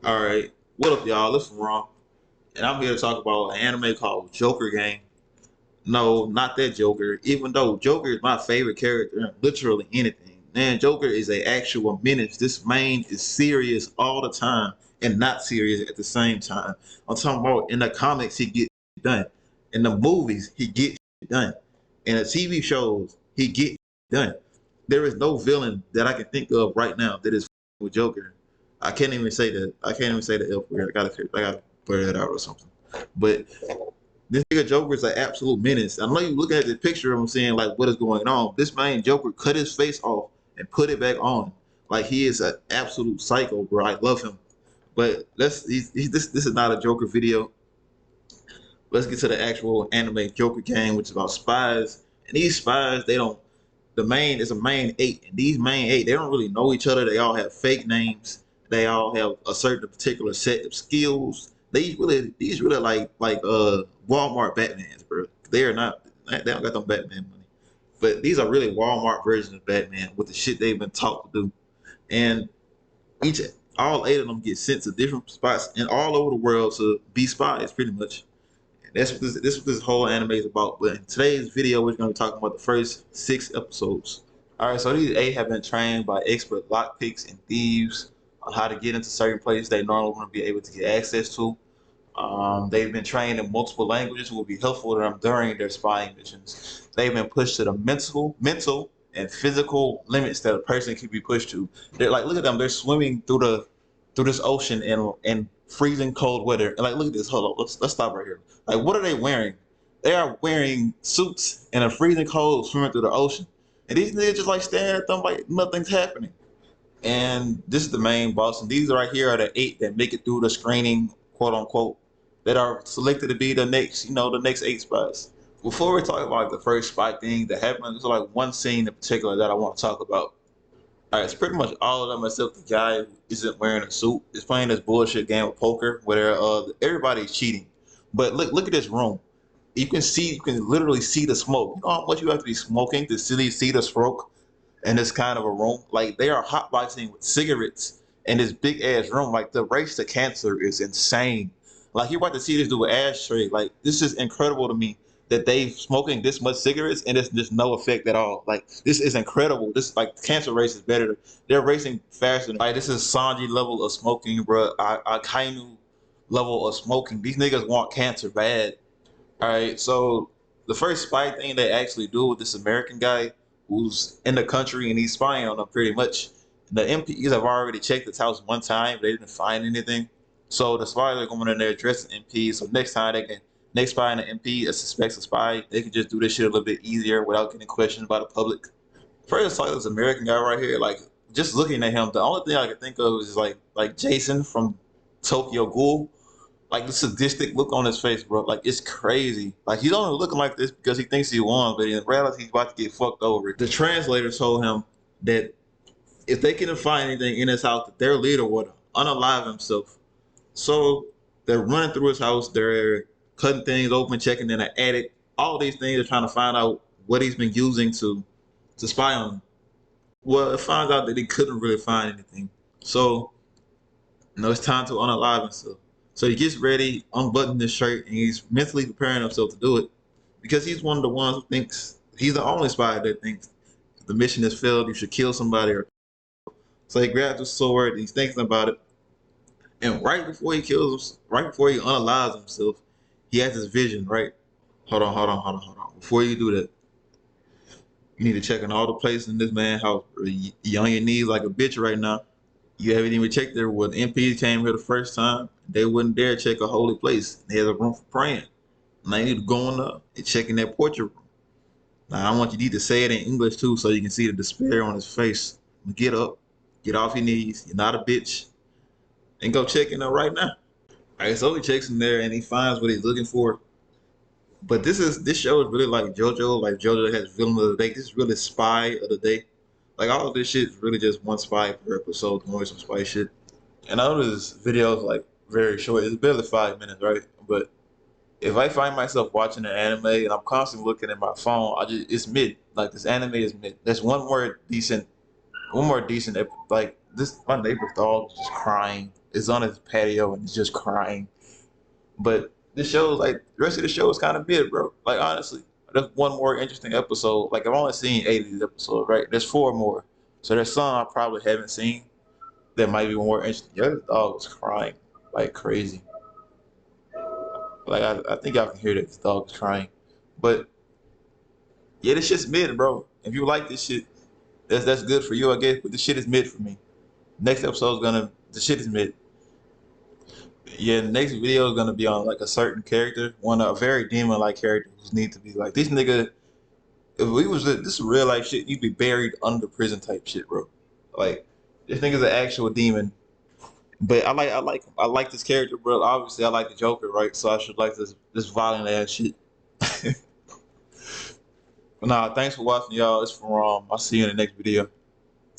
All right, what up, y'all? This is Ron, and I'm here to talk about an anime called Joker Game. No, not that Joker. Even though Joker is my favorite character in literally anything, man, Joker is a actual menace. This man is serious all the time and not serious at the same time. I'm talking about in the comics he gets done, in the movies he gets done, in the TV shows he gets done. There is no villain that I can think of right now that is with Joker. I can't even say that. I can't even say the F word. I gotta blur that out or something. But this nigga Joker is an absolute menace. I know you looking at the picture of him saying like what is going on. This man Joker cut his face off and put it back on. Like he is an absolute psycho, bro. I love him. But this is not a Joker video. Let's get to the actual anime Joker game, which is about spies. And these spies, they don't. The main is a main eight, and these main eight, they don't really know each other. They all have fake names. They all have a certain particular set of skills. These really like Walmart Batmans, bro. They are not. They don't got no Batman money, but these are really Walmart versions of Batman with the shit they've been taught to do. And each all eight of them get sent to different spots and all over the world to be spies, pretty much. This whole anime is about. But in today's video, we're going to be talking about the first 6 episodes. All right, so these eight have been trained by expert lockpicks and thieves on how to get into certain places they normally wouldn't be able to get access to. They've been trained in multiple languages, will be helpful to them during their spying missions. They've been pushed to the mental, and physical limits that a person can be pushed to. They're like, look at them. They're swimming through this ocean in freezing cold weather. And like, look at this. Hold on. Let's stop right here. Like, what are they wearing? They are wearing suits in a freezing cold, swimming through the ocean. And these niggas just like staring at them like nothing's happening. And this is the main boss. And these right here are the eight that make it through the screening, quote unquote, that are selected to be the next, the next 8 spies. Before we talk about like, the first spy thing that happened, there's like one scene in particular that I want to talk about. All right, it's pretty much all of them except the guy who isn't wearing a suit is playing this bullshit game of poker where everybody's cheating. But look at this room. You can literally see the smoke. You know how much you have to be smoking to see the smoke in this kind of a room? Like they are hotboxing with cigarettes in this big ass room. Like the race to cancer is insane. Like you're about to see this do an ashtray. Like this is incredible to me that they smoking this much cigarettes and there's just no effect at all. Like this is incredible. This like cancer race is better. They're racing faster. Like this is Sanji level of smoking, bro. Akainu level of smoking. These niggas want cancer bad. All right, so the first spy thing they actually do with this American guy who's in the country and he's spying on them pretty much. The MPs have already checked his house one time, but they didn't find anything. So the spies are going in there dressed as MPs. So next spy in the MP that suspects a spy, they can just do this shit a little bit easier without getting questioned by the public. First, like this American guy right here, like just looking at him, the only thing I can think of is like Jason from Tokyo Ghoul, like the sadistic look on his face, bro. Like it's crazy. Like he's only looking like this because he thinks he won, but in reality, he's about to get fucked over. The translator told him that if they couldn't find anything in his house, that their leader would unalive himself. So they're running through his house. They're cutting things open, checking in the attic. All these things are trying to find out what he's been using to spy on them. Well, it finds out that he couldn't really find anything. So it's time to unalive himself. So he gets ready, unbuttons his shirt, and he's mentally preparing himself to do it because he's one of the ones who thinks he's the only spy that thinks if the mission has failed, you should kill somebody. So he grabs his sword and he's thinking about it. And right before he unalives himself, he has this vision. Right? Hold on. Before you do that, you need to check on all the places in this man's house. You on your knees like a bitch right now. You haven't even checked there when MPs came here the first time. They wouldn't dare check a holy place. They had a room for praying. Now you need to go in there and check in that portrait room. Now I want you to say it in English too so you can see the despair on his face. Get up, get off your knees. You're not a bitch. And go check in there right now. All right, so he checks in there and he finds what he's looking for. But this show is really like JoJo. Like JoJo has villain of the day. This is really spy of the day. Like all of this shit is really just one spy per episode, doing some spy shit. And I know this video is like very short. It's barely 5 minutes, right? But if I find myself watching an anime and I'm constantly looking at my phone, it's mid. Like this anime is mid. There's one more decent like this my neighbor's dog is just crying. It's on his patio and it's just crying. But this show is like the rest of the show is kind of mid, bro. Like honestly, there's one more interesting episode. Like I've only seen 8 of these episodes, right? There's 4 more, so there's some I probably haven't seen that might be more interesting. Yeah, this dog was crying like crazy. Like I think I can hear that this dog is crying. But yeah, this shit's mid, bro. If you like this shit, that's good for you, I guess. But this shit is mid for me. Next episode's gonna the shit is mid. Yeah, the next video is gonna be on like a certain character, one a very demon like character who need to be like this nigga. If we was this real life shit, you'd be buried under prison type shit, bro. Like this nigga's an actual demon. But I like this character, bro. Obviously, I like the Joker, right? So I should like this violent ass shit. But nah, thanks for watching, y'all. It's from I'll see you in the next video.